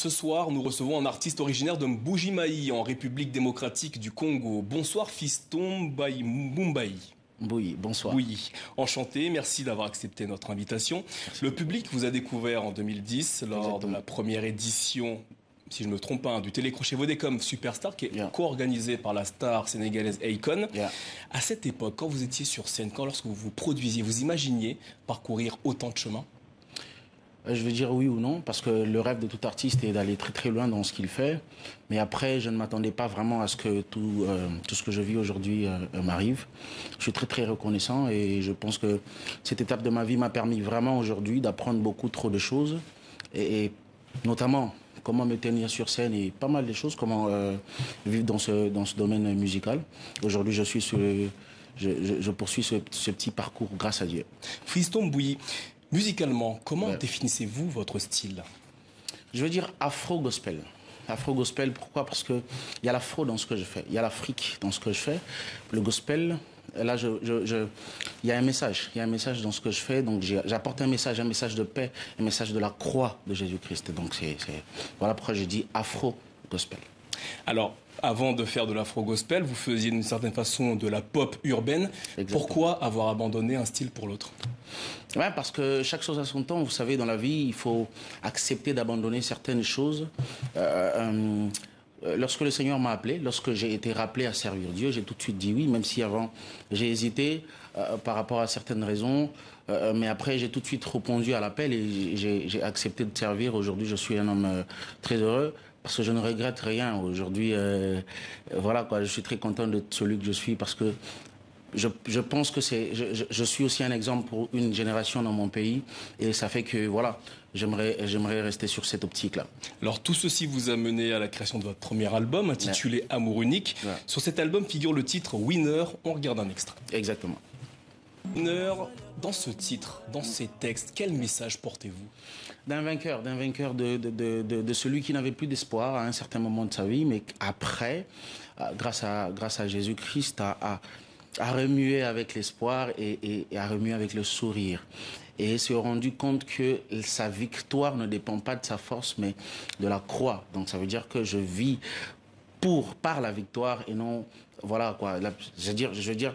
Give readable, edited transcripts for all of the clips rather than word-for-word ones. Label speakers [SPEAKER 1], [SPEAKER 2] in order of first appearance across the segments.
[SPEAKER 1] Ce soir, nous recevons un artiste originaire de Mbuji-Mayi, en République démocratique du Congo. Bonsoir Fiston Mumbai.
[SPEAKER 2] Oui, bonsoir.
[SPEAKER 1] Oui, enchanté, merci d'avoir accepté notre invitation. Le public vous a découvert en 2010 lors de la première édition, si je ne me trompe pas, du Télécrochet Vodacom Superstar, qui est co-organisé par la star sénégalaise Akon. À cette époque, quand vous étiez sur scène, lorsque vous vous produisiez, vous imaginiez parcourir autant de chemins?
[SPEAKER 2] Je vais dire oui ou non, parce que le rêve de tout artiste est d'aller très très loin dans ce qu'il fait. Mais après, je ne m'attendais pas vraiment à ce que tout ce que je vis aujourd'hui m'arrive. Je suis très très reconnaissant et je pense que cette étape de ma vie m'a permis vraiment aujourd'hui d'apprendre beaucoup trop de choses. Et notamment comment me tenir sur scène et pas mal de choses, comment vivre dans ce domaine musical. Aujourd'hui, je poursuis ce petit parcours grâce à Dieu.
[SPEAKER 1] Fiston Mbuyi, musicalement, comment définissez-vous votre style?
[SPEAKER 2] Je veux dire afro-gospel. Afro-gospel, pourquoi? Parce qu'il y a l'afro dans ce que je fais, il y a l'Afrique dans ce que je fais. Le gospel, là, il y a un message dans ce que je fais. Donc j'apporte un message de paix, un message de la croix de Jésus-Christ. Donc voilà pourquoi je dis afro-gospel.
[SPEAKER 1] Alors, avant de faire de l'afro-gospel, vous faisiez d'une certaine façon de la pop urbaine. Exactement. Pourquoi avoir abandonné un style pour l'autre?
[SPEAKER 2] Ouais, parce que chaque chose a son temps. Vous savez, dans la vie, il faut accepter d'abandonner certaines choses. Lorsque le Seigneur m'a appelé, lorsque j'ai été rappelé à servir Dieu, j'ai tout de suite dit oui, même si avant j'ai hésité par rapport à certaines raisons. Mais après, j'ai tout de suite répondu à l'appel et j'ai accepté de servir. Aujourd'hui, je suis un homme très heureux. Parce que je ne regrette rien. Aujourd'hui, voilà quoi, je suis très content de celui que je suis parce que je pense que je suis aussi un exemple pour une génération dans mon pays et ça fait que voilà, j'aimerais rester sur cette optique-là.
[SPEAKER 1] Alors tout ceci vous a mené à la création de votre premier album intitulé Amour unique. Sur cet album figure le titre Winner. On regarde un extrait.
[SPEAKER 2] Exactement.
[SPEAKER 1] Winner, dans ce titre, dans ces textes, quel message portez-vous?
[SPEAKER 2] D'un vainqueur, de celui qui n'avait plus d'espoir à un certain moment de sa vie, mais après, grâce à Jésus-Christ, à remuer avec l'espoir et à remuer avec le sourire. Et se rendu compte que sa victoire ne dépend pas de sa force, mais de la croix. Donc ça veut dire que je vis par la victoire et non, voilà quoi. Je veux dire,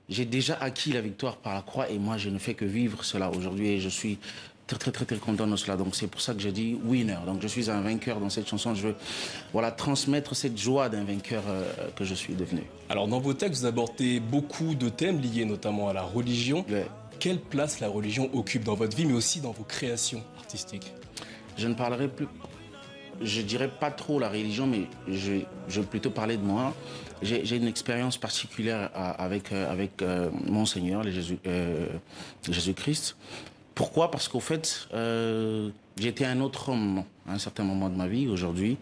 [SPEAKER 2] j'ai déjà acquis la victoire par la croix et moi je ne fais que vivre cela aujourd'hui et je suis très content de cela. Donc c'est pour ça que j'ai dit winner. Donc je suis un vainqueur dans cette chanson. Je veux transmettre cette joie d'un vainqueur que je suis devenu.
[SPEAKER 1] Alors dans vos textes, vous abordez beaucoup de thèmes liés notamment à la religion. Quelle place la religion occupe dans votre vie, mais aussi dans vos créations artistiques?
[SPEAKER 2] Je ne parlerai plus, je dirais pas trop la religion, mais je vais plutôt parler de moi. J'ai une expérience particulière avec mon Seigneur, Jésus-Christ. Pourquoi? Parce qu'au fait, j'étais un autre homme à un certain moment de ma vie. Aujourd'hui,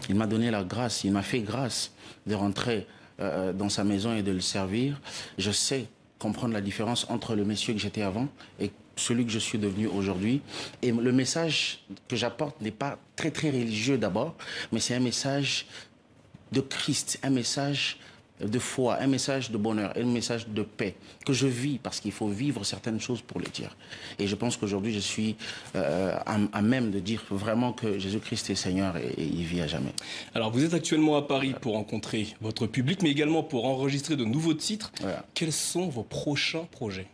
[SPEAKER 2] il m'a donné la grâce, il m'a fait grâce de rentrer dans sa maison et de le servir. Je sais comprendre la différence entre le monsieur que j'étais avant et celui que je suis devenu aujourd'hui. Et le message que j'apporte n'est pas très religieux d'abord, mais c'est un message de Christ, un message de foi, un message de bonheur, un message de paix que je vis parce qu'il faut vivre certaines choses pour les dire. Et je pense qu'aujourd'hui, je suis à même de dire vraiment que Jésus-Christ est Seigneur et il vit à jamais.
[SPEAKER 1] Alors, vous êtes actuellement à Paris pour rencontrer votre public, mais également pour enregistrer de nouveaux titres. Quels sont vos prochains projets?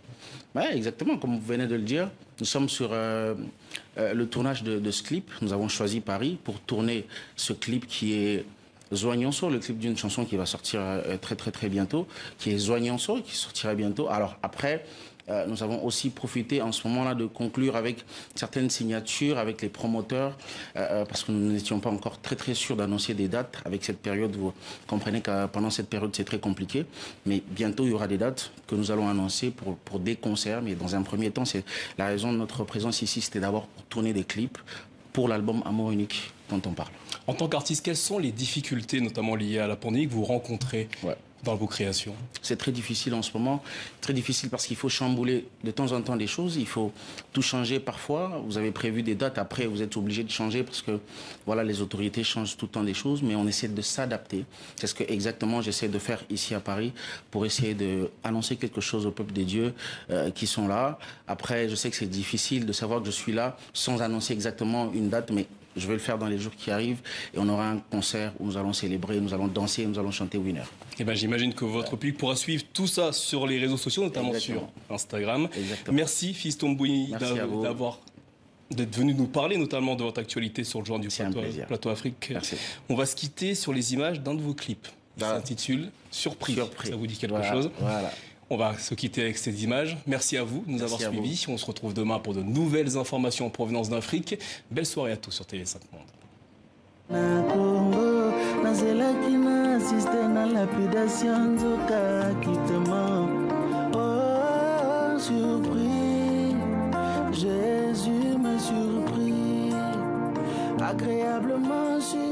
[SPEAKER 2] Exactement, comme vous venez de le dire, nous sommes sur le tournage de ce clip. Nous avons choisi Paris pour tourner ce clip qui est Zoignonso, le clip d'une chanson qui va sortir très bientôt, qui est Zoignonso, qui sortira bientôt. Alors après, nous avons aussi profité en ce moment-là de conclure avec certaines signatures, avec les promoteurs, parce que nous n'étions pas encore très sûrs d'annoncer des dates avec cette période. Vous comprenez que pendant cette période, c'est très compliqué. Mais bientôt, il y aura des dates que nous allons annoncer pour des concerts. Mais dans un premier temps, c'est la raison de notre présence ici, c'était d'abord pour tourner des clips pour l'album Amour unique dont on parle.
[SPEAKER 1] En tant qu'artiste, quelles sont les difficultés, notamment liées à la pandémie, que vous rencontrez dans vos créations?
[SPEAKER 2] C'est très difficile en ce moment, très difficile parce qu'il faut chambouler de temps en temps des choses, il faut tout changer parfois. Vous avez prévu des dates, après vous êtes obligé de changer parce que voilà, les autorités changent tout le temps des choses, mais on essaie de s'adapter. C'est ce que exactement j'essaie de faire ici à Paris pour essayer d'annoncer quelque chose au peuple des dieux qui sont là. Après, je sais que c'est difficile de savoir que je suis là sans annoncer exactement une date, mais je vais le faire dans les jours qui arrivent. Et on aura un concert où nous allons célébrer, nous allons danser, nous allons chanter Winner.
[SPEAKER 1] Eh ben, j'imagine que votre public pourra suivre tout ça sur les réseaux sociaux, notamment sur Instagram. Merci Fiston Mbouyi d'être venu nous parler notamment de votre actualité sur le joint du plateau Afrique.
[SPEAKER 2] Merci.
[SPEAKER 1] On va se quitter sur les images d'un de vos clips. Ça s'intitule Surprise. Ça vous dit quelque chose?
[SPEAKER 2] Voilà.
[SPEAKER 1] On va se quitter avec ces images. Merci à vous de nous avoir suivis. On se retrouve demain pour de nouvelles informations en provenance d'Afrique. Belle soirée à tous sur TV5 Monde.
[SPEAKER 3] Jésus m'a surpris, agréablement surpris.